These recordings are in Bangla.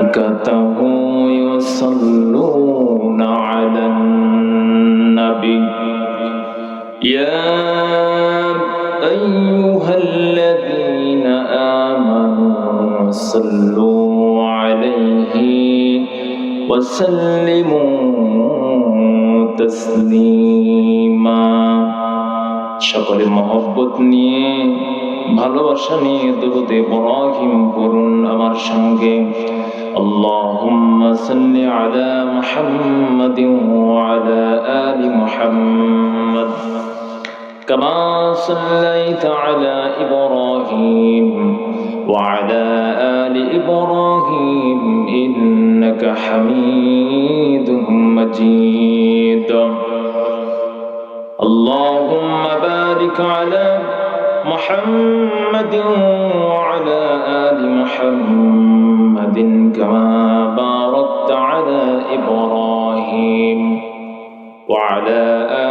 ملائكته يصلون على النبي يا أيها الذين آمنوا صلوا عليه وسلموا تسليما সকলে মহব্বত নিয়ে ভালোবাসা নিয়ে দুরূদ ইব্রাহিম পড়ুন আমার সঙ্গে আল্লাহুম্মা সাল্লি আলা মুহাম্মাদিন ওয়া আলা আলি মুহাম্মাদ কামা সাল্লাইতা আলা ইব্রাহিম ওয়া আলা আলি ইব্রাহিম ইন্নাকা হামিদুম মাজিদ اللهم بارك على محمد وعلى آل محمد كما باركت على إبراهيم وعلى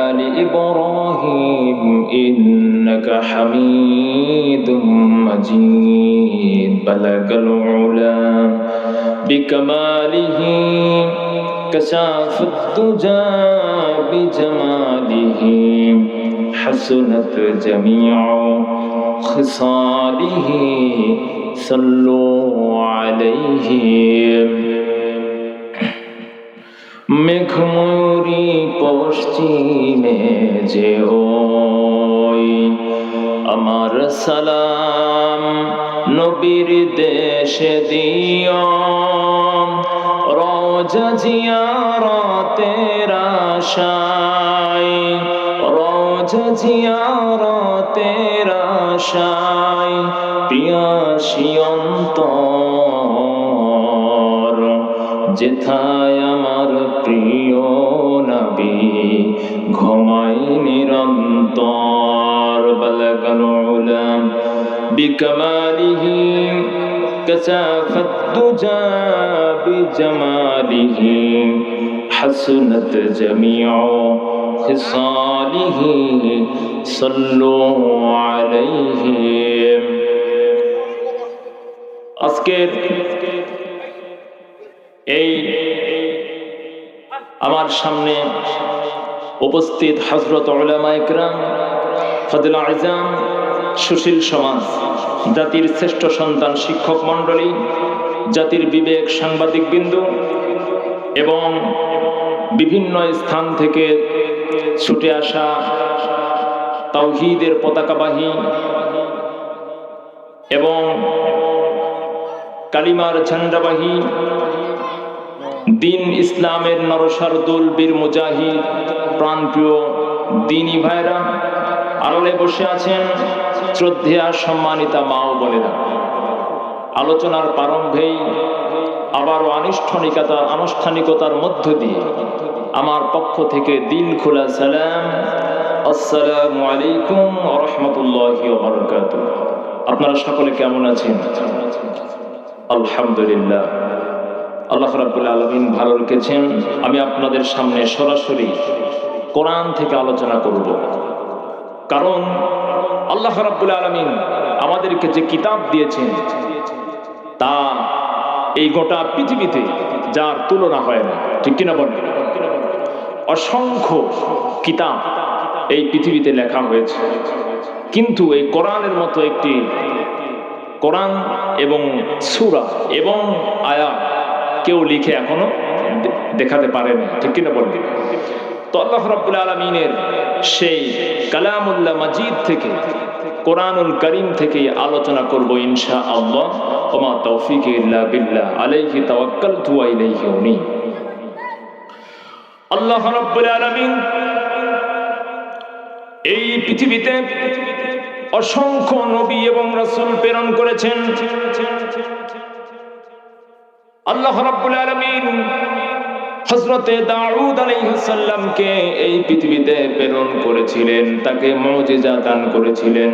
آل إبراهيم إنك حميد مجيد بلغ العلا بكماله كشاف الدجى بجماله حسنت جميع خصاله صلوا عليه মেঘময়ূরী পশ্চিমে যে ওই আমার সালাম নবীর দেশে দিও রওজা জিয়ারতের আশায় রওজা জিয়ারতের আশায় পিয়াসী অন্তর যেথায় আমার প্রিয় নবী ঘুমাই নিরন্তর বালাগাল উলা বিকামালিহি কাশাফাত দুজা বিজামালিহি হাসনাত জামিউ খিসালিহি সাল্লু আলাইহি আজকের এই আমার সামনে উপস্থিত হযরত উলামায়ে কিরাম ফাযিল আযম সুশীল সমাজ জাতির শ্রেষ্ঠ সন্তান শিক্ষক মণ্ডলী জাতির বিবেক সাংবাদিক বিন্দু এবং বিভিন্ন স্থান থেকে ছুটে আসা তাওহীদের পতাকাবাহী এবং কালিমার ঝান্ডাবাহী দিন ইসলামের নরসারদুল বীর মুজাহিদ প্রাণপ্রিয় দিনী ভাইরা আড়ালে বসে আছেন শ্রদ্ধেয়া সম্মানিতা মা ও বোনেরা আলোচনার প্রারম্ভেই আবারও আনুষ্ঠানিকতার মধ্য দিয়ে আমার পক্ষ থেকে দিল খোলা সালাম আসসালামু আলাইকুম ওয়া রাহমাতুল্লাহি ওয়া বারাকাতুহু আপনারা সকলে কেমন আছেন আলহামদুলিল্লাহ আল্লাহ রাব্বুল আলামিন ভালো রেখেছেন আমি আপনাদের সামনে সরাসরি কোরআন থেকে আলোচনা করব কারণ আল্লাহ রাব্বুল আলামিন আমাদেরকে যে কিতাব দিয়েছেন তা এই গোটা পৃথিবীতে যার তুলনা হয় না ঠিক কিনা বলেন অসংখ্য কিতাব এই পৃথিবীতে লেখা হয়েছে কিন্তু এই কোরআনের মতো একটি কোরআন এবং সূরা এবং আয়াত কেউ লিখে এখনো দেখাতে পারেনি ঠিক কিনা বলেন তো আল্লাহ রাব্বুল আলামিনের সেই কালামুল্লাহ মাজিদ থেকে কোরআনুল কারীম থেকে আলোচনা করব ইনশাআল্লাহ ওমা তাওফীকি ইল্লা বিল্লাহ আলাইহি তাওয়াক্কালতু ওয়া ইলাইহি উনীব আল্লাহ রাব্বুল আলামিন এই পৃথিবীতে অসংখ্য নবী এবং রাসূল প্রেরণ করেছেন আল্লাহ রাব্বুল আলামিন হযরতে দাউদ আলাইহিস সালামকে এই পৃথিবীতে প্রেরণ করেছিলেন তাকে মুজিজা দান করেছিলেন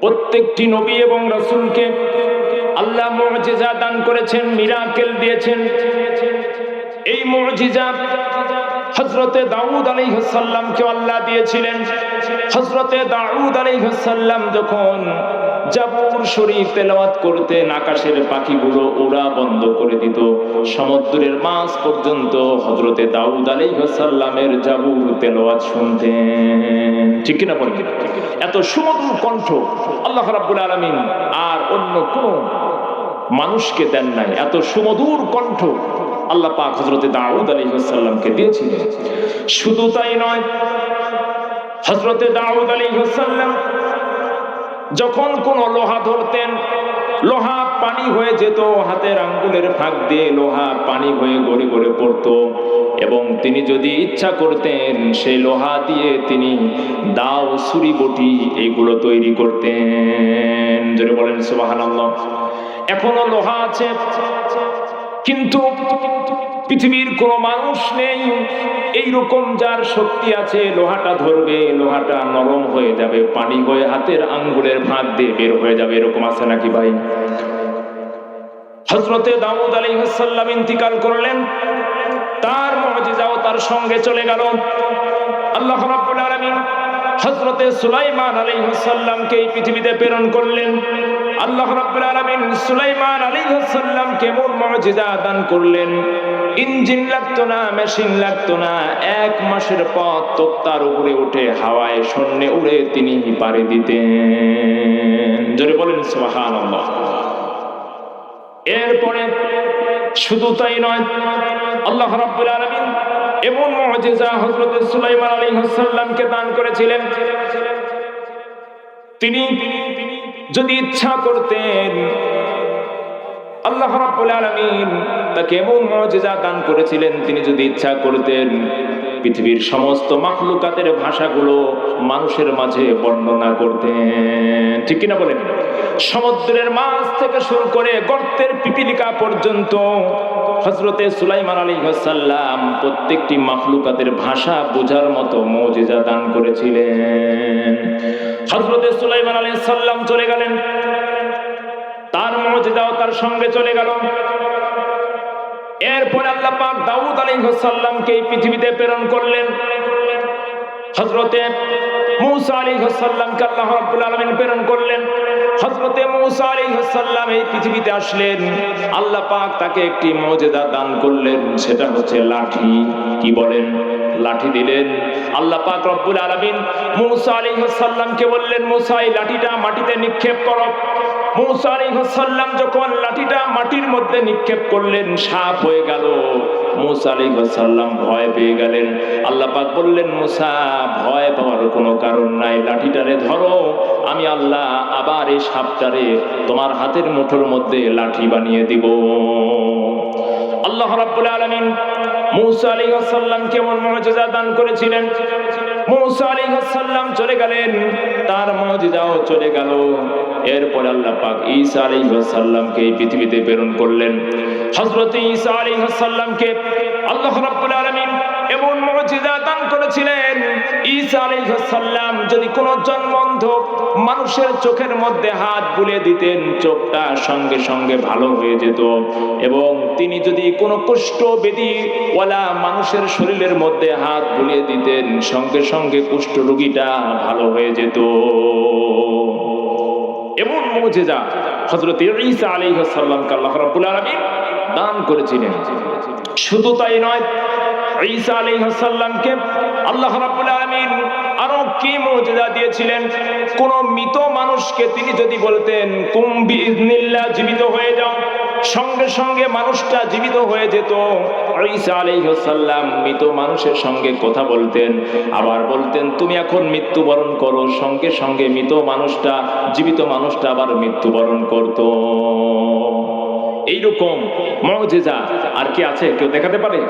প্রত্যেকটি নবী এবং রাসূলকে আল্লাহ মুজিজা দান করেছেন মিরাকেল দিয়েছেন এই মুজিজা হযরতে দাউদ আলাইহিস সালামকে আল্লাহ দিয়েছিলেন। হযরতে দাউদ আলাইহিস সালাম যখন জাবুর শরীফ তেলাওয়াত করতেন, আকাশের পাখিগুলো ওড়া বন্ধ করে দিত, সমুদ্রের মাছ পর্যন্ত হযরতে দাউদ আলাইহিস সালামের জাবুর তেলাওয়াত শুনতেন। ঠিক কিনা বলেন? এত সুমধুর কণ্ঠ আল্লাহ রাব্বুল আলামিন আর অন্য কোন মানুষকে দেন নাই। এত সুমধুর কণ্ঠ আল্লাহ পাক হযরতে দাউদ আলাইহিস সালামকে দিয়েছিলেন। শুধু তাই নয়, হযরতে দাউদ আলাইহিস সালাম যখন কোন লোহা ধরতেন, লোহা পানি হয়ে যেত, হাতের আঙ্গুলের ফাঁক দিয়ে লোহা পানি হয়ে গড়ে গড়ে পড়তো, এবং তিনি যদি ইচ্ছা করতেন সেই লোহা দিয়ে তিনি দাও, ছুরি, বটি এগুলো তৈরি করতেন। জোরে বলেন সুবহানাল্লাহ। এখনো লোহা আছে, কিন্তু পৃথিবীর কোন মানুষ নেই এইরকম যার শক্তি আছে লোহাটা ধরবে, লোহাটা নরম হয়ে যাবে, পানি হয়ে হাতের আঙ্গুলের ফাঁক দিয়ে বের হয়ে যাবে, এরকম আছে নাকি ভাই? হযরতে দাউদ আলাইহিস সালাম ইন্তিকাল করলেন, তার মুজিজাও তার সঙ্গে চলে গেল। আল্লাহ রাব্বুল আলামিন হযরতে সুলাইমান আলাইহিস সালামকে এই পৃথিবীতে প্রেরণ করলেন। আল্লাহ রাব্বুল আলামিন সুলাইমান আলাইহিস সালামকে এমন মুজিজা দান করলেন, ইঞ্জিন লাগতো না, মেশিন লাগতো না, 1 মাসের পথ তোক্তার উপরে উঠে হাওয়ায় শূন্যে উড়ে তিনি পাড়ি দিতেন। জোরে বলেন সুবহানাল্লাহ। এরপরে শুধু তাই নয়, আল্লাহ রাব্বুল আলামিন এমন মুজিজা হযরত সুলাইমান আলাইহিস সালামকে দান করেছিলেন, তিনি যদি ইচ্ছা করতেন, আল্লাহ রাব্বুল আলামিন তাকে এমন মুজিজা দান করেছিলেন, তিনি যদি ইচ্ছা করতেন পৃথিবীর সমস্ত মাখলুকাতের ভাষাগুলো মানুষের মাঝে বর্ণনা করতেন। ঠিক কিনা বলেন? সমুদ্রের মাছ থেকে শুরু করে গর্তের পিপিলিকা পর্যন্ত হযরতে সুলাইমান আলাইহিস সালাম প্রত্যেকটি মাখলুকাতের ভাষা বোঝার মতো মুজিজা দান করেছিলেন। হযরতে সুলাইমান আলাইহিস সালাম চলে গেলেন, তার মুজিজাও তার সঙ্গে চলে গেল। এরপর আল্লাহ পাক দাউদ আলাইহিস সালামকে এই পৃথিবীতে প্রেরণ করলেন। হযরতে মূসা আলাইহিস সালামকে আল্লাহ রাব্বুল আলামিন প্রেরণ করলেন। হযরতে মূসা আলাইহিস সালাম এই পৃথিবীতে আসলেন, আল্লাহ পাক তাকে একটি মুজিজা দান করলেন, সেটা হচ্ছে লাঠি। কি বলেন? লাঠি দিলেন। আল্লাহ পাক রব্বুল আলামিন মূসা আলাইহিস সালামকে বললেন, মূসা এই লাঠিটা মাটিতে নিক্ষেপ করো। মূসা আলাইহিস সালাম যখন লাঠিটা মাটির মধ্যে নিক্ষেপ করলেন, সাপ হয়ে গেল। মূসা আলাইহিস সালাম ভয় পেয়ে গেলেন। আল্লাহ পাক বললেন, মূসা ভয় পাওয়ার কোনো কারণ নাই, লাঠিটারে ধরো, আমি আল্লাহ আবার এই সাপটারে তোমার হাতের মুঠোর মধ্যে লাঠি বানিয়ে দিব। আল্লাহ রাব্বুল আলামিন মূসা আলাইহিস সালামকে এমন মুজিজা দান করেছিলেন। মূসা আলাইহিস সালাম চলে গেলেন, তার মুজিজাও চলে গেল। এরপর আল্লাহ পাক ঈসা আলাইহিস সালামকে এই পৃথিবীতে প্রেরণ করলেন। হযরত ঈসা আলাইহিস সালামকে আল্লাহ রাব্বুল আলামিন এমন মুজিজা দান করেছিলেন, ঈসা আলাইহিস সালাম যদি কোনো জন্মন্ধ মানুষের চোখের মধ্যে হাত বুলিয়ে দিতেন, চোখটা সঙ্গে সঙ্গে ভালো হয়ে যেত, এবং তিনি যদি কোনো কুষ্ঠ ব্যাধি ওয়ালা মানুষের শরীরের মধ্যে হাত বুলিয়ে দিতেন, সঙ্গে সঙ্গে কুষ্ঠ রোগীটা ভালো হয়ে যেত। এমন মুজিজা হযরত ঈসা আলাইহিস সালামকে আল্লাহ রাব্বুল আলামিন দান করেছিলেন। শুধু তাই নয়, ঈসা আলাইহিস সালামকে আল্লাহ রাব্বুল আলামিন আরো কি মুজিজা দিয়েছিলেন। কোন মৃত মানুষকে তিনি যদি বলতেন কুম বিইذনিল্লাহ, জীবিত হয়ে যাও, সঙ্গে সঙ্গে মানুষটা জীবিত হয়ে যেত। ঈসা আলাইহিস সালাম মৃত মানুষের সঙ্গে কথা বলতেন, আবার বলতেন তুমি এখন মৃত্যুবরণ করো, সঙ্গে সঙ্গে মৃত মানুষটা, জীবিত মানুষটা আবার মৃত্যুবরণ করত। এইরকম মুজিজা আর কি আছে? কেউ দেখাতে পারে?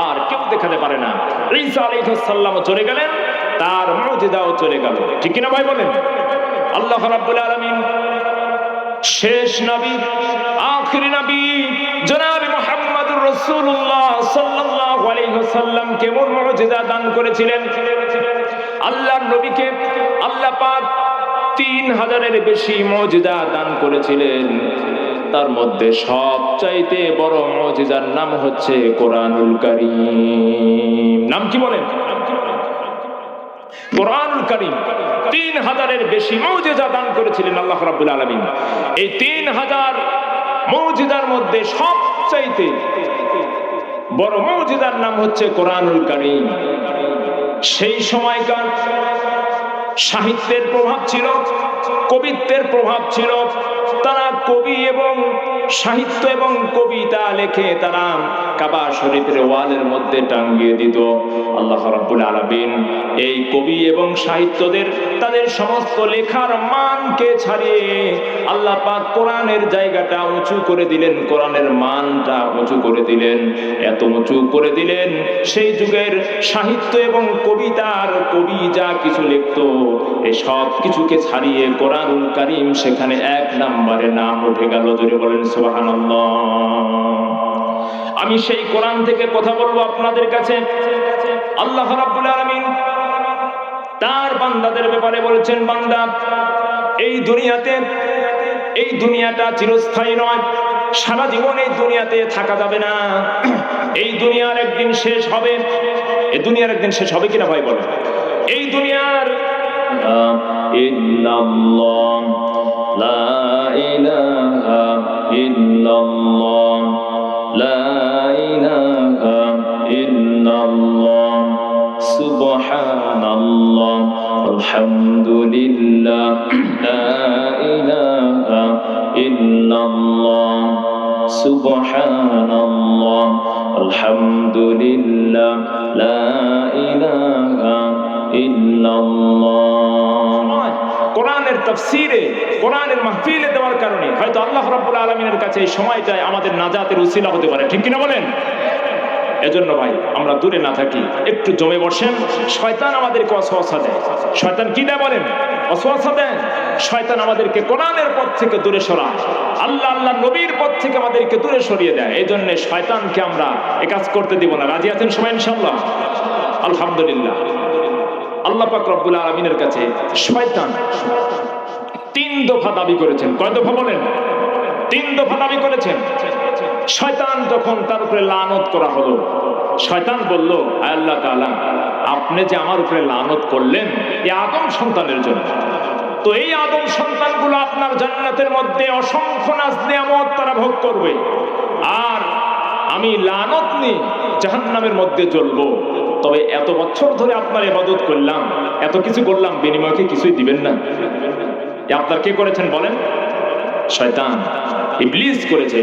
আর কেউ দেখাতে পারে না। ঈসা আলাইহিস সালাম চলে গেলেন, তার মুজিজাও চলে গেল। ঠিক কিনা ভাই বলেন? আল্লাহ রাব্বুল আলামিন শেষ নবী, আখিরি নবী জনাব মুহাম্মদুর রাসূলুল্লাহ সাল্লাল্লাহু আলাইহি ওয়াসাল্লাম কেমন মুজিজা দান করেছিলেন। আল্লাহর নবীকে আল্লাহ পাক 3000-এর বেশি মুজিজা দান করেছিলেন। তার মধ্যে সবচাইতে বড় মুজিজার নাম হচ্ছে কোরআনুল কারীম। নাম কি বলেন? কোরআনুল কারীম 3000-এর বেশি মুজিজা দান করেছিলেন আল্লাহ রাব্বুল আলামিন। এই 3000 মুজিজার মধ্যে সবচাইতে বড় মুজিজার নাম হচ্ছে কোরআনুল কারীম। সেই সময়কার সাহিত্যের প্রভাব ছিল, কবিত্বের প্রভাব ছিল। তারা কবি এবং সাহিত্য এবং কবিতা লেখে তারা কাবা শরীফের ওয়ালের মধ্যে টাঙ্গিয়ে দিত। আল্লাহ রাব্বুল আলামিন এই কবি এবং সাহিত্যদের তাদের সমস্ত লেখার মানকে ছাড়িয়ে আল্লাহ পাক কোরআনের জায়গাটা উঁচু করে দিলেন, কোরআনের মানটা উঁচু করে দিলেন। এত উঁচু করে দিলেন, সেই যুগের সাহিত্য এবং কবিতার কবি যা কিছু লিখতো এই সব কিছুকে ছাড়িয়ে কোরআনুল কারীম সেখানে 1 নম্বরে নাম উঠে গেল। জোরে বলেন সুবহানাল্লাহ। আমি সেই কোরআন থেকে কথা বলবো আপনাদের কাছে। আল্লাহ রাব্বুল আলামিন তার বান্দাদের ব্যাপারে বলেছেন, বান্দা এই দুনিয়াটা চিরস্থায়ী নয়, সারা জীবন এই দুনিয়াতে থাকা যাবে না। এই দুনিয়ার একদিন শেষ হবে। এই দুনিয়ার একদিন শেষ হবে কিনা ভাই বলেন? এই দুনিয়ার ইল্লাল্লাহ লা ইলাহা ইল্লাল্লাহ লা ইলাহা ইল্লাল্লাহ সুবহানাল্লাহ আলহামদুলিল্লাহ লা ইলাহা ইল্লাল্লাহ সুবহানাল্লাহ আলহামদুলিল্লাহ লা ইলাহা ইল্লাল্লাহ। কোরআনের তাফসীরে, কোরআনের মাহফিলে দেওয়ার কারণে হয়তো আল্লাহ রাব্বুল আলামিনের কাছে এই সময়টাই আমাদের নাজাতের উসিলা হতে পারে, ঠিক কিনা বলেন? এজন্য ভাই আমরা দূরে না থাকি, একটু জমে বসেন। শয়তান আমাদেরকে ওয়াসওয়াসা দেয়। শয়তান কি দেয় বলেন? ওয়াসওয়াসা দেয়। শয়তান আমাদেরকে কোরআনের পথ থেকে দূরে সরায়, আল্লাহ নবীর পথ থেকে আমাদেরকে দূরে সরিয়ে দেয়। এজন্য শয়তানকে আমরা এ কাজ করতে দিব না। রাজি আছেন সবাই ইনশাআল্লাহ? আলহামদুলিল্লাহ। আল্লাহ পাক রব্বুল আলামিনের কাছে শয়তান 3 দফা দাবি করেছেন। কয় দফা বলেন? 3 দফা দাবি করেছেন। শয়তান যখন তার উপরে লানত করা হলো, শয়তান বলল, আয় আল্লাহ তাআলা, আপনি যে আমার উপরে লানত করলেন এই আদম সন্তানের জন্য, তো এই আদম সন্তানগুলো আপনার জান্নাতের মধ্যে অসংখ্য নাজ নিয়ামত তারা ভোগ করবে, আর আমি লানত নিয়ে জাহান্নামের মধ্যে জ্বলবো। তবে এত বছর ধরে আপনার ইবাদত করলাম, এত কিছু করলাম, বিনিময়কে কিছুই দিবেন না? আপনার কে করেছেন বলেন? শয়তান, ইবলিস করেছে।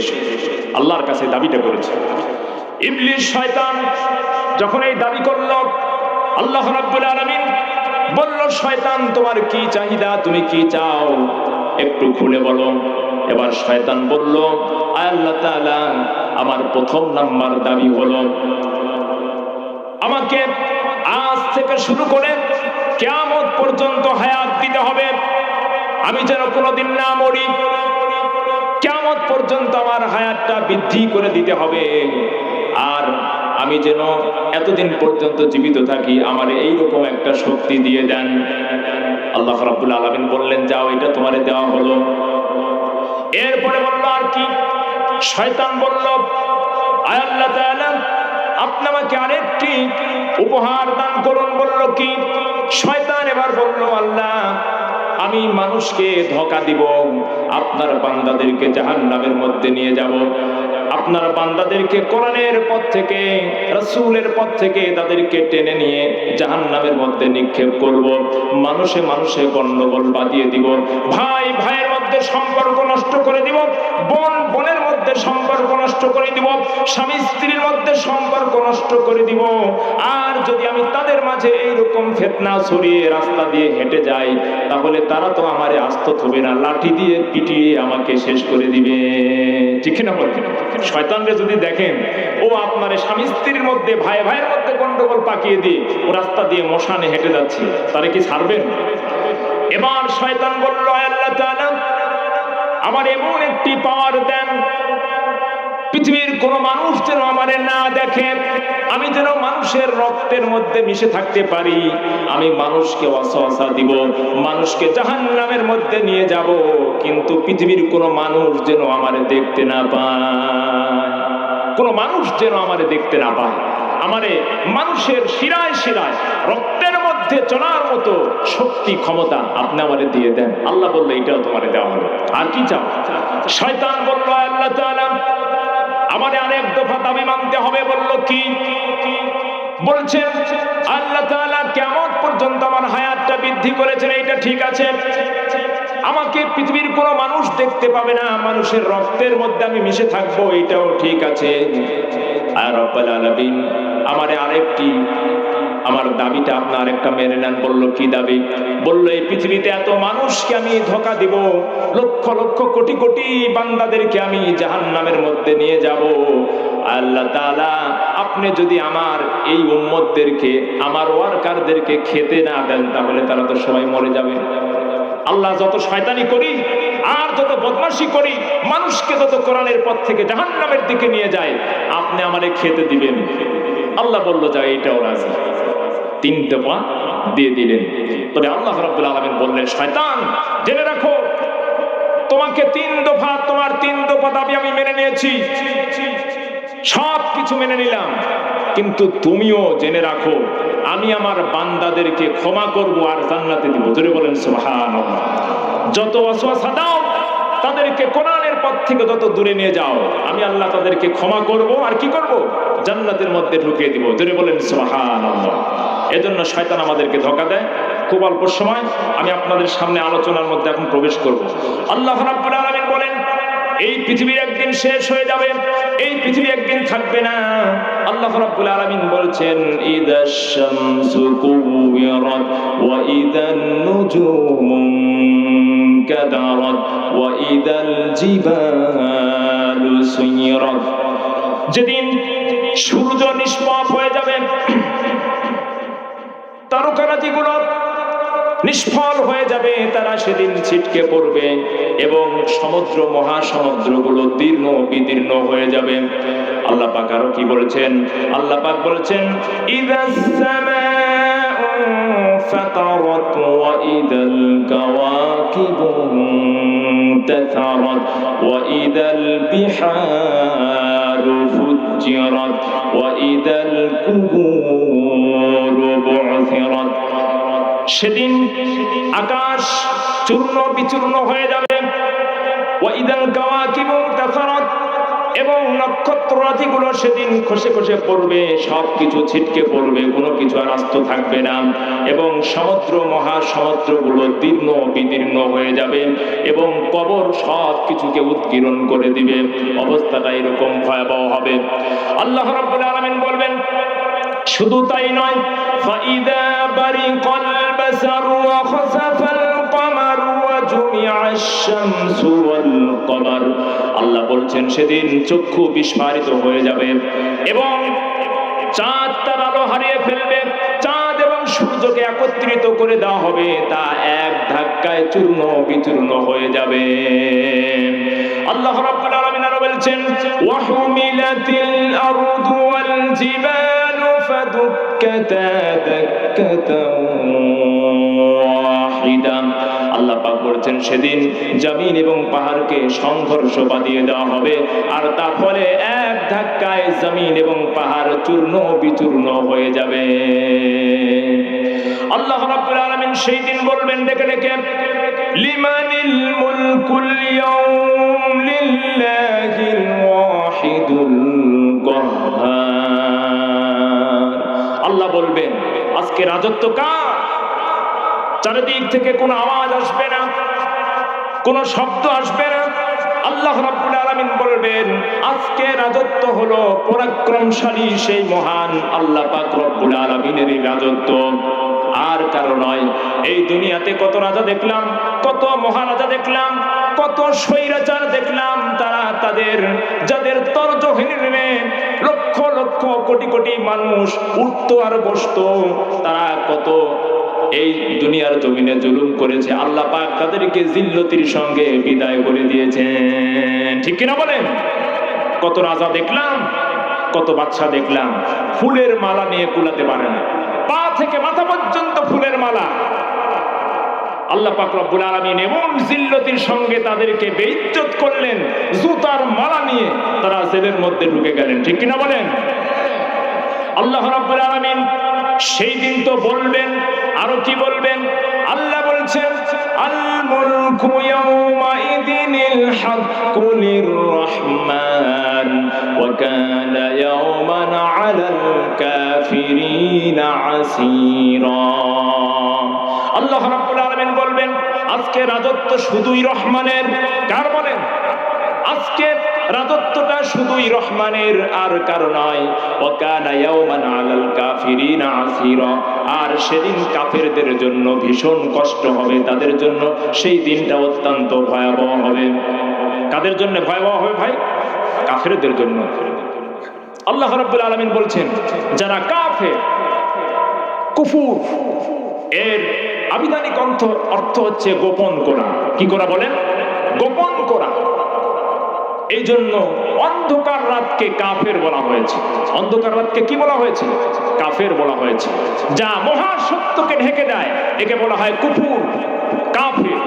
আল্লাহর কাছে দাবিটা করেছে ইবলিস। শয়তান যখন এই দাবি করল, আল্লাহ রাব্বুল আলামিন বলল, শয়তান তোমার কি চাহিদা, তুমি কি চাও একটু খুলে বলো। এবার শয়তান বলল, আয় আল্লাহ তাআলা, আমার 1 নাম্বার দাবি হলো আমাকে আজ থেকে শুরু করে কিয়ামত পর্যন্ত হায়াত দিতে হবে। আমি যেন কোনোদিন না মরি, কিয়ামত পর্যন্ত আমার হায়াতটা বৃদ্ধি করে দিতে হবে। আর আমি যেন এতদিন পর্যন্ত জীবিত থাকি, আমার এইরকম একটা শক্তি দিয়ে দেন। আল্লাহ রাব্বুল আলামিন বললেন, যাও, এটা তোমারে দেওয়া হলো। এরপরে বলল, আর কি? শয়তান বলল, আয় আল্লাহ তাআলা, আপনি আমাকে আরেকটি উপহার দান করুন। বলল, কি? শয়তান এবার বলল, আল্লাহ, আমি মানুষকে ধোঁকা দিব, আপনার বান্দাদেরকে জাহান্নামের মধ্যে নিয়ে যাব, আপনার বান্দাদেরকে কোরআনের পথ থেকে, রাসূলের পথ থেকে তাদেরকে টেনে নিয়ে জাহান্নামের মধ্যে নিক্ষেপ করব। মানুষে মানুষে গন্ডগোল বাঁধিয়ে দিব, ভাই ভাইয়ের মধ্যে সম্পর্ক নষ্ট করে দিব, বোন বোনের মধ্যে সম্পর্ক নষ্ট করে দিব, স্বামী স্ত্রীর মধ্যে সম্পর্ক নষ্ট করে দিব। আর যদি আমি তাদের মাঝে এইরকম ফিতনা ছড়িয়ে রাস্তা দিয়ে হেঁটে যাই, তাহলে তারা তো আমারে আস্ত হবে না, লাঠি দিয়ে পিটিয়ে আমাকে শেষ করে দিবে, ঠিক না বলেন? শয়তানকে যদি দেখেন ও আপনার স্বামী স্ত্রীর মধ্যে, ভাই ভাইয়ের মধ্যে গন্ডগোল পাকিয়ে দিয়ে ও রাস্তা দিয়ে মশানে হেঁটে যাচ্ছে, তারে কি ছাড়বেন? এবার শয়তান বলল, আল্লাহ তাআলা, আমার এমন একটি পাওয়ার দেন, পৃথিবীর কোন মানুষ যেন আমারে না দেখে, আমি যেন মানুষের রক্তের মধ্যে মিশে থাকতে পারি, আমি মানুষকে ওয়াসওয়াসা দিব, মানুষকে জাহান্নামের মধ্যে নিয়ে যাব, কিন্তু পৃথিবীর কোন মানুষ যেন আমারে দেখতে না পায়, কোন মানুষ যেন আমারে দেখতে না পায়, আমারে মানুষের শিরায় শিরায় রক্তের মধ্যে বিরুদ্ধে চলার মতো শক্তি ক্ষমতা আপনি আমারে দিয়ে দেন। আল্লাহ বললো এটাও তোমারে দেওয়া হলো, আর কি চাও? শয়তান বলল আল্লাহ তাআলা আমারে আরেক দফা দাবি মানতে হবে। বলল কি? বলছেন আল্লাহ তাআলা কিয়ামত পর্যন্ত আমার হায়াতটা বৃদ্ধি করেছেন, এটা ঠিক আছে। আমাকে পৃথিবীর কোনো মানুষ দেখতে পাবে না, মানুষের রক্তের মধ্যে আমি মিশে থাকবো, এটাও ঠিক আছে। আর রব্বুল আলামিন আমারে আরেকটি, আমার দাবিটা আপনার আরেকটা মেনে নেন। বললো কি দাবি? বললো এই পৃথিবীতে এত মানুষকে আমি ধোঁকা দিব, লক্ষ লক্ষ কোটি কোটি বান্দাদেরকে আমি জাহান্নামের মধ্যে নিয়ে যাব। আল্লাহ তাআলা আপনি যদি আমার এই উম্মতদেরকে, আমার ওয়ার্কারদেরকে খেতে না দেন, তাহলে তারা তো সবাই মরে যাবে। আল্লাহ যত শয়তানি করি আর যত বদমাশি করি, মানুষকে যত কোরআনের পথ থেকে জাহান্নামের দিকে নিয়ে যায়, আপনি আমারে খেতে দিবেন? আল্লাহ বলল যা, এটাও রাজি। 3 দফা দিয়ে দিলেন। তবে আল্লাহ রাব্বুল আলামিন বললেন শয়তান জেনে রাখো, তোমাকে 3 দফা, তোমার 3 দফা দাবি আমি মেনে নিয়েছি, সব কিছু মেনে নিলাম, কিন্তু তুমিও জেনে রাখো আমি আমার বান্দাদেরকে ক্ষমা করব আর জান্নাতে দিব। জোরে বলেন সুবহানাল্লাহ। যত ওয়াসওয়াসা দাও তাদেরকে কোরআনের পথ থেকে যত দূরে নিয়ে যাও, আমি আল্লাহ তাদেরকে ক্ষমা করব আর কি করব? জান্নাতের মধ্যে ঢুকিয়ে দিব। জোরে বলেন সুবহানাল্লাহ। এজন্য শয়তান আমাদেরকে ধোঁকা দেয়। খুব অল্প সময় আমি আপনাদের সামনে আলোচনার মধ্যে এখন প্রবেশ করব। আল্লাহ রাব্বুল আলামিন বলেন এই পৃথিবী একদিন শেষ হয়ে যাবে, এই পৃথিবী একদিন থাকবে না। আল্লাহ রাব্বুল আলামিন বলছেন ইদাশ শামসু কুবিরাত ওয়া ইদান নুজুমু কাদারাত ওয়া ইদাল জিবালু সুইরাত। যেদিন সূর্য নিষ্পাপ হয়ে যাবে, তারকারাজিগুলো নিষ্ফল হয়ে যাবে, তারা সেদিন ছিটকে পড়বে এবং সমুদ্র মহাসমুদ্রগুলো দীর্ণ বিদীর্ণ হয়ে যাবে। আল্লাহ পাক আরো কি বলেছেন? আল্লাহ পাক বলেছেন ইদাস সামাউ ফাতারাত ওয়া ইদাল কাওয়াকিবু তাসারাত ওয়া ইদাল বিহারু ফুজ্জিরাত ওয়া ইদাল কুবুরু বু'থিরাত। সেদিন আকাশ চূর্ণ বিচূর্ণ হয়ে যাবে, ওয়া ইদাল কাওয়াকিবু তাসারাত, এবং নক্ষত্রাদিগুলো সেদিন খসে খসে পড়বে, সবকিছু ছিটকে পড়বে, কোনো কিছু আর আস্ত থাকবে না, এবং সমুদ্র মহাসমুদ্রগুলো দীর্ণ বিদীর্ণ হয়ে যাবে এবং কবর সব কিছুকে উৎকীর্ণ করে দিবে। অবস্থাটা এরকম ভয়াবহ হবে। আল্লাহ রাব্বুল আলামিন বলবেন শুধু তাই নয়, ফাইদা বারিকাল বাসারু ওয়া খাসাফাল কমারু ওয়া জুমিআশ শামসু ওয়াল কমার। আল্লাহ বলছেন সেদিন চক্ষু বিস্ফারিত হয়ে যাবে এবং চাঁদ তার আলো হারিয়ে ফেলবে, চাঁদ এবং সূর্যকে একত্রিত করে দেওয়া হবে, তা এক ধাক্কায় চূর্ণ বিচূর্ণ হয়ে যাবে। আল্লাহ রাব্বুল আলামিন আরো বলছেন ওয়া হুমিলাতিল আরদু ওয়াল জিবালু ফাদুক্কাতা দাক্কাতাও ওয়াহিদা। আল্লাহ পাক বলেছেন সেদিন জমিন এবং পাহাড়কে সংঘর্ষ বাঁধিয়ে দেওয়া হবে, আর তার ফলে এক ধাক্কায় জমিন এবং পাহাড় চূর্ণ বিচূর্ণ হয়ে যাবে। আল্লাহ রাব্বুল আলামিন সেই দিন বলবেন ডেকে ডেকে লিমানিল মুলকুল ইয়াউম লিল্লাহিল ওয়াহিদুল কাহ্হার। আল্লাহ বলবেন আজকে রাজত্ব কার? চারিদিক থেকে কোনো আওয়াজ আসবে না, কোনো শব্দ আসবে না। আল্লাহ রাব্বুল আলামিন বলবেন আজকে রাজত্ব হলো পরাক্রমশালী সেই মহান আল্লাহ পাক রব্বুল আলামিনেরই রাজত্ব, আর কারো নয়। এই দুনিয়াতে কত রাজা দেখলাম, কত মহারাজা দেখলাম, কত স্বৈরাচার দেখলাম, তারা তাদের যাদের তর্জহিনে লক্ষ লক্ষ কোটি কোটি মানুষ উঠতো আর বসতো, তারা কত এই দুনিয়ার জমিনে জুলুম করেছে। আল্লাহ পাক তাদেরকে জিল্লতির সঙ্গে বিদায় করে দিয়েছেন, ঠিক কিনা বলেন? কত রাজা দেখলাম, কত বাদশা দেখলাম, ফুলের মালা নিয়ে কুলাতে পারে না, পা থেকে মাথা পর্যন্ত ফুলের মালা। আল্লাহ পাক রব্বুল আলামিন এমন জিল্লতির সঙ্গে তাদেরকে বেইজ্জত করলেন, জুতার মালা নিয়ে তারা জেলের মধ্যে ঢুকে গেলেন, ঠিক কিনা বলেন? আল্লাহ রাব্বুল আলামিন সেই দিন তো বলবেন, আরো কি বলবেন? আল্লাহ বলছেন আল মুলকু ইয়াউমা ইদিনিল হাক্কু লিররহমান ওয়া কানা ইয়াওমান আলাল কাফিরিনা আসীরা। আল্লাহ রাব্বুল আলামিন বলবেন আজকে রাজত্ব শুধুই রহমানের। কার বলেন? আজকে রাজত্বটা শুধুই রহমানের, আর কারো নয়। ওয়া কানা ইয়াওমান আলাল কাফিরিনা আসীরা। আর সেদিন কাফেরদের জন্য ভীষণ কষ্ট হবে, তাদের জন্য সেই দিনটা অত্যন্ত ভয়াবহ হবে। কাদের জন্য ভয়াবহ হবে ভাই? কাফেরদের জন্য। আল্লাহ রাব্বুল আলামিন বলছেন যারা কাফের, কুফুর, এর আবিধানিক অর্থ হচ্ছে গোপন করা। কি করা বলেন? গোপন করা। এই জন্য অন্ধকার রাতকে কাফের বলা হয়েছে। অন্ধকার রাতকে কি বলা হয়েছে? কাফের বলা হয়েছে। যা মহাসত্যকে ঢেকে দেয় একে বলা হয় কুফুর, কাফের।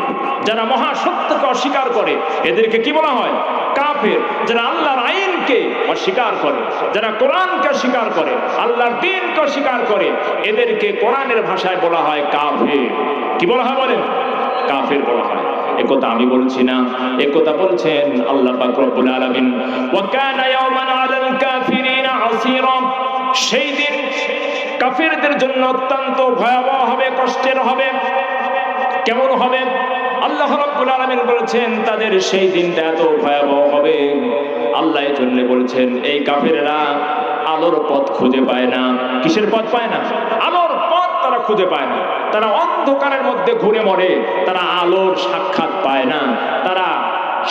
যারা মহাসত্যকে অস্বীকার করে এদেরকে কি বলা হয়? কাফের। যারা আল্লাহর আইনকে অস্বীকার করে, যারা কোরআনকে অস্বীকার করে, আল্লাহর দ্বীনকে অস্বীকার করে, এদেরকে কোরআনের ভাষায় বলা হয় কাফের। কি বলা হয় বলেন? কাফের বলা হয়। একথা আমি বলছি না, একথা বলছেন আল্লাহ পাক রব্বুল আলামিন। ওয়া কানা ইয়াওমান আলাল কাফিরিনা আসীরা। সেই দিন কাফেরদের জন্য অত্যন্ত ভয়াবহ হবে, কষ্টের হবে। কেমন হবে? আল্লাহ রাব্বুল আলামিন বলেছেন তাদের সেই দিনটা এত ভয়াবহ হবে। আল্লাহ এই জন্য বলছেন এই কাফেররা আলোর পথ খুঁজে পায় না। কিসের পথ পায় না? আলোর পথ তারা খুঁজে পায় না। তারা অন্ধকারের মধ্যে ঘুরে মরে, তারা আলোর সাক্ষাৎ পায় না, তারা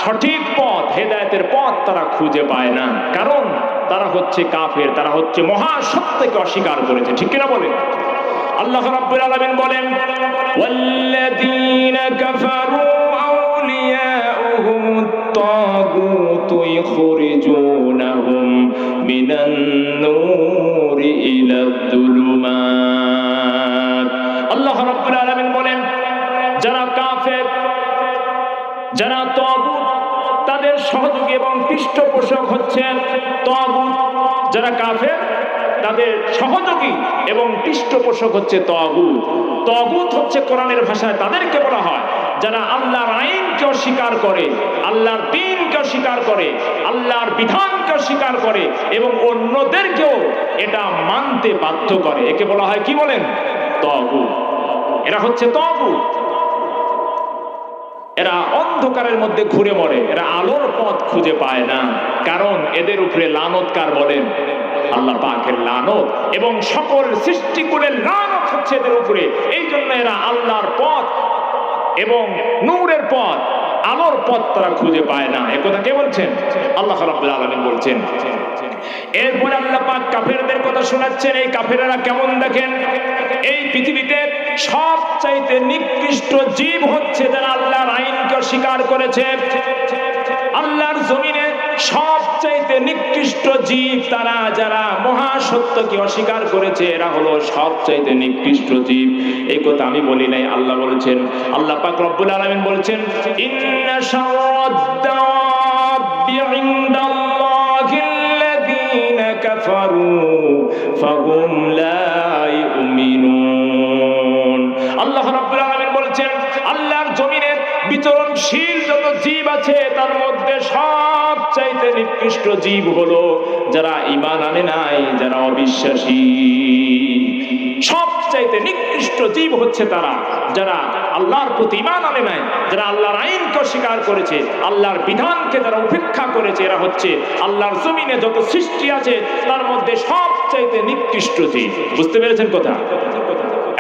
সঠিক পথ, হেদায়েতের পথ তারা খুঁজে পায় না। কারণ তারা হচ্ছে কাফের, তারা হচ্ছে মহাসত্যকে অস্বীকার করেছে। ঠিক কিনা বলে? আল্লাহ রাব্বুল আলামিন বলেন ওয়াল্লাযীনা কাফারু আউলিয়াউহুমুত তাগুতু ইখরিজুনাহুম মিনান নূরি ইলাদ যুলুমাত। আল্লাহ রাব্বুল আলামিন বলেন যারা কাফের, যারা তাগুত, তাদের সহযোগী এবং পৃষ্ঠপোষক হচ্ছেন তাগুত। যারা কাফের তাদের সহযোগী এবং পৃষ্ঠপোষক হচ্ছে তাগুত। তাগুত হচ্ছে কোরআনের ভাষায় তাদেরকে বলা হয় যারা আল্লাহর আইনকে অস্বীকার করে, আল্লাহর দ্বীনকে অস্বীকার করে, আল্লাহর বিধানকে অস্বীকার করে এবং অন্যদেরকেও এটা মানতে বাধ্য করে। একে বলা হয় কি বলেন? তাগুত। এরা হচ্ছে তাগুত। এরা অন্ধকারের মধ্যে ঘুরে মরে, এরা আলোর পথ খুঁজে পায় না। কারণ এদের উপরে লানত কার বলেন? আল্লাহ পাকের লানত এবং সকল সৃষ্টিকুলের লানত হচ্ছে এদের উপরে। এই জন্য এরা আল্লাহর পথ এবং নূরের পথ, আলোর পথ তারা খুঁজে পায় না। একথা কে বলছেন? আল্লাহ রাব্বুল আলামিন বলছেন। এরপরে আল্লাহ পাক কাফেরদের কথা শোনাচ্ছেন। এই কাফেরেরা কেমন দেখেন? এই পৃথিবীতে সবচাইতে নিকৃষ্ট জীব হচ্ছে যারা আল্লাহর আইনকে অস্বীকার করেছে। আল্লাহর জমিনে সবচাইতে নিকৃষ্ট জীব তারা যারা মহাসত্যকে অস্বীকার করেছে, এরা হলো সবচাইতে নিকৃষ্ট জীব। এই কথা আমি বলি নাই, আল্লাহ বলছেন। আল্লাহ পাক রব্বুল আলামিন বলছেন ইন্না শাররাদ-দাওয়াবি ইনদাল্লাহিল্লাযীনা কাফারু ফাহুম লা ইউমিনুন। আল্লাহ রাব্বুল আলামিন বলছেন আল্লাহর জমিনে বিচরণশীল যত জীব আছে তার মধ্যে সবচাইতে নিকৃষ্ট জীব হলো যারা ঈমান আনে নাই, যারা অবিশ্বাসী। সবচাইতে নিকৃষ্ট জীব হচ্ছে তারা যারা আল্লাহর প্রতি ঈমান আনে নাই, যারা আল্লাহর আইনকে অস্বীকার করেছে, আল্লাহর বিধানকে যারা উপেক্ষা করেছে। এরা হচ্ছে আল্লাহর জমিনে যত সৃষ্টি আছে তার মধ্যে সবচাইতে নিকৃষ্ট জীব। বুঝতে পেরেছেন কথা?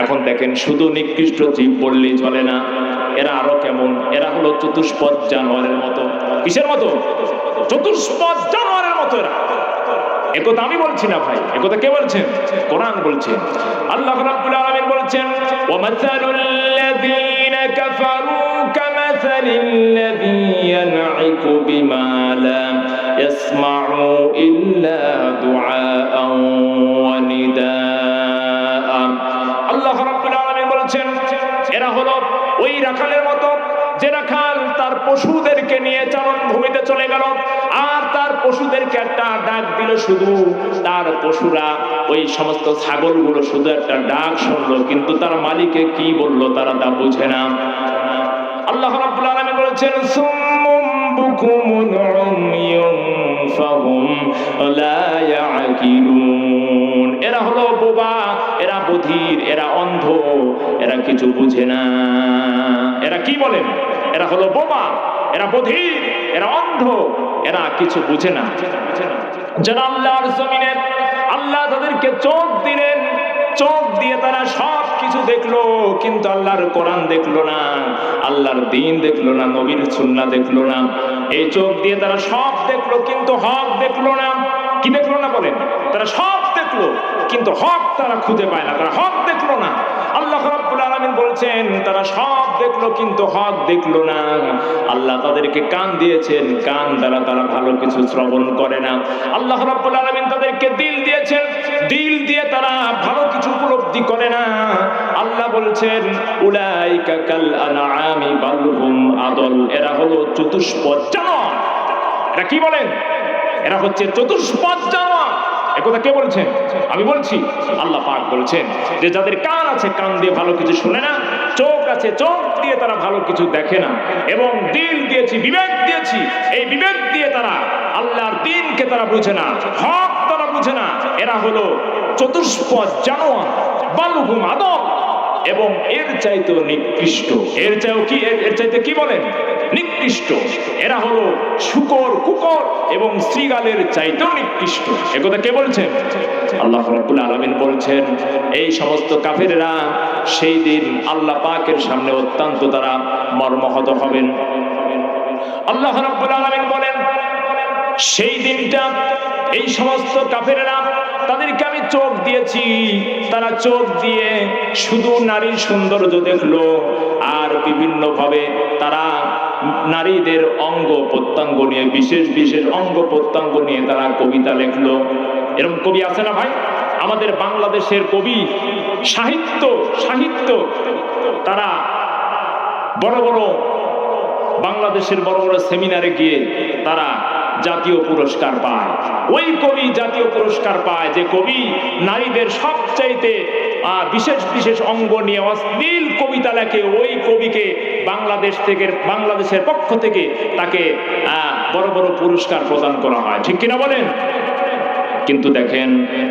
এখন দেখেন শুধু নিকৃষ্ট জীব বললেই চলে না, এরা আরো কেমন? এরা হলো চতুষ্পদ জানোয়ারের মতো। কিসের মতো? চতুষ্পদ জানোয়ারের মতো এরা। একথা আমি বলছি না ভাই, একথা কে বলছেন? কোরআন বলছে। আল্লাহ রাব্বুল আলামিন বলছেন ওয়া মাসালুল লাযীনা কাফারু কামাসালিল লাযী ইয়ানঈকু বিমা লা ইয়াসমাউ ইল্লা দুআআন ওয়া নিদাআন। আল্লাহ রাব্বুল আলামিন বলছেন এরা হলো ওই রাখালের মতো যে রাখাল তার পশুদেরকে নিয়ে চারণ ভূমিতে চলে গেল, আর তার পশুদেরকে একটা ডাক দিল। শুধু তার পশুরা, ওই সমস্ত ছাগলগুলো শুধু একটা ডাক শুনলো, কিন্তু তার মালিকে কি বললো তারা তা বুঝে না। আল্লাহ রাব্বুল আলামিন বলেছেন, সুম্মুম বুকুমুন উময়ুন ফাহুম লা ইয়াকিলুন। এরা হলো বোবা, এরা বধির, এরা অন্ধ, এরা কিছু বুঝে না। এরা কি বলেন? এরা হলো বোবা, এরা বধির, এরা অন্ধ, এরা কিছু বুঝে না। যারা আল্লাহর জমিনে আল্লাহ তাদেরকে চোখ দিলেন, চোখ দিয়ে তারা সব কিছু দেখলো, কিন্তু আল্লাহর কোরআন দেখলো না, আল্লাহর দ্বীন দেখলো না, নবীর সুন্নাহ দেখলো না। এই চোখ দিয়ে তারা সব দেখলো, কিন্তু হক দেখলো না। কি দেখলো না বলেন? তারা সব দেখলো, কিন্তু হক তারা খুঁজে পায় না, তারা হক দেখলো না। আল্লাহ রাব্বুল আলামিন বলছেন, তারা সব দেখলো কিন্তু হক দেখলো না। আল্লাহ তাদেরকে কান দিয়েছেন, কান দ্বারা তারা ভালো কিছু শ্রবণ করে না। আল্লাহ রাব্বুল আলামিন তাদেরকে দিল দিয়েছেন, দিল দিয়ে তারা ভালো কিছু উপলব্ধি করে না। আল্লাহ বলছেন, উলাইকা কাল আনআমি বাল হুম আদল। এরা হলো চতুষ্পদ জানোয়ার। এরা কি বলেন? এরা হচ্ছে চতুষ্পদ জানোয়ার। একথা কে বলছেন? আমি বলছি। আল্লাহ পাক বলছেন যে যাদের কান আছে, কান দিয়ে ভালো কিছু শুনে না, চোখ আছে, চোখ দিয়ে তারা ভালো কিছু দেখে না, এবং দিল দিয়েছি, বিবেক দিয়েছি, এই বিবেক দিয়ে তারা আল্লাহর দ্বীনকে তারা বুঝে না, হক তারা বুঝে না। এরা হলো চতুষ্পদ জানোয়ার, বালহুম আদল, এবং এর চাইতেও নিকৃষ্ট। এর চাইতে কি বলেন? নিকৃষ্ট। এরা হলো শূকর, কুকুর এবং শ্রীগালের চাইতেও নিকৃষ্ট। একথা কে বলছেন? আল্লাহ রাব্বুল আলামিন বলছেন, এই সমস্ত কাফেররা সেই দিন আল্লাহ পাকের সামনে অত্যন্ত তারা মর্মাহত হবেন। আল্লাহ রাব্বুল আলামিন বলেন, সেই দিনটা এই সমস্ত কাফেররা, তাদেরকে আমি চোখ দিয়েছি, তারা চোখ দিয়ে শুধু নারীর সৌন্দর্য দেখলো, আর বিভিন্ন ভাবে তারা নারীদের অঙ্গ প্রত্যঙ্গ নিয়ে, বিশেষ বিশেষ অঙ্গ প্রত্যঙ্গ নিয়ে তারা কবিতা লেখলো। এরকম কবি আছে না ভাই? আমাদের বাংলাদেশের কবি, সাহিত্য তারা বড় বড় বাংলাদেশের বড় বড় সেমিনারে গিয়ে তারা জাতীয় পুরস্কার পায়। ওই কবি জাতীয় পুরস্কার পায় যে কবি নারীদের সবচাইতে বিশেষ বিশেষ অঙ্গ নিয়ে অশ্লীল কবিতা লেখে। ওই কবিকে বাংলাদেশের পক্ষ থেকে তাকে বড় বড় পুরস্কার প্রদান করা হয়। ঠিক কিনা বলেন? কিন্তু দেখেন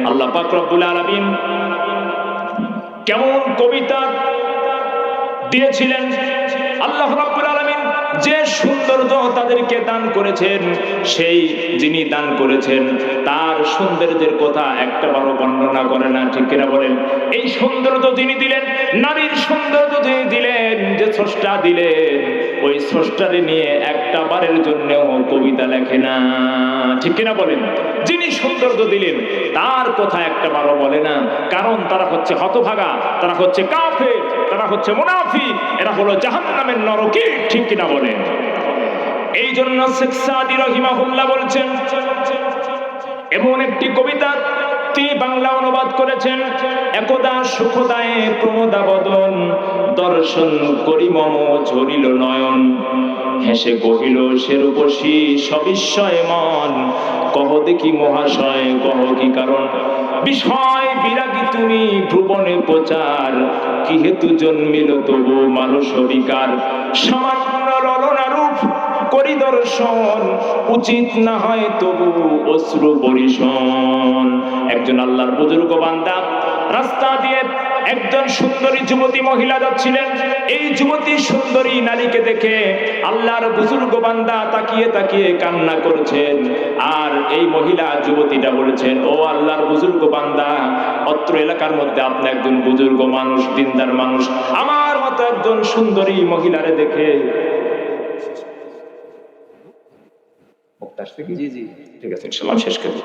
আল্লাহ পাক রব্বুল আলামিন কেমন কবিতা দিয়েছিলেন। আল্লাহ রাব্বুল আলামিন যে সৌন্দর্য তাদেরকে দান করেছেন, সেই যিনি দান করেছেন তার সৌন্দর্যের কথা একটা বারো বর্ণনা করে না। ঠিক কিনা বলেন? এই সৌন্দর্য যিনি দিলেন, নারীর সৌন্দর্য যিনি দিলেন, যে স্রষ্টা দিলেন, ওই স্রষ্টারে নিয়ে একটা বারের জন্য কবিতা লেখে না। ঠিক কিনা বলেন? যিনি সৌন্দর্য দিলেন তার কথা একটা বারো বলে না, কারণ তারা হচ্ছে হতভাগা, তারা হচ্ছে কাফের, তারা হচ্ছে মুনাফিক, এরা হলো জাহান্নামের নরকীট। ঠিক কিনা বলেন? এই জন্য শেখ সাদী রাহিমাহুল্লাহ বলছেন, এমন একটি কবিতা তিনি বাংলা অনুবাদ করেছেন, একদা সুখদায়ে প্রমোদা বদন, দর্শন করি মম ঝরিল নয়ন, হেসে কহিল সে রূপসী সবিস্ময় মন, কহ দেখি মহাশয় কহ কি কারণ, বিষয় বিরাগী তুমি ভুবনে প্রচার, কি হেতু জন্মিল তবু মানুষ বিকার, সামান্য ললনারূপ করি দর্শন, উচিত না হয় তবু অশ্রু বরিশন। একজন আল্লাহর বুজুর্গ বান্দা রাস্তা দিয়ে একজন সুন্দরী যুবতী মহিলা যাচ্ছিলেন। এই যুবতী সুন্দরী নারীকে দেখে আল্লাহর বুজুর্গ বান্দা তাকিয়ে তাকিয়ে কান্না করছেন। আর এই মহিলা যুবতীটা বলেছেন, ও আল্লাহর বুজুর্গ বান্দা, অত্র এলাকার মধ্যে আপনি একজন বুজুর্গ মানুষ, দিনদার মানুষ, আমার মতো একজন সুন্দরী মহিলারে দেখে ঠিক আছে, ইনশাআল্লাহ শেষ করব।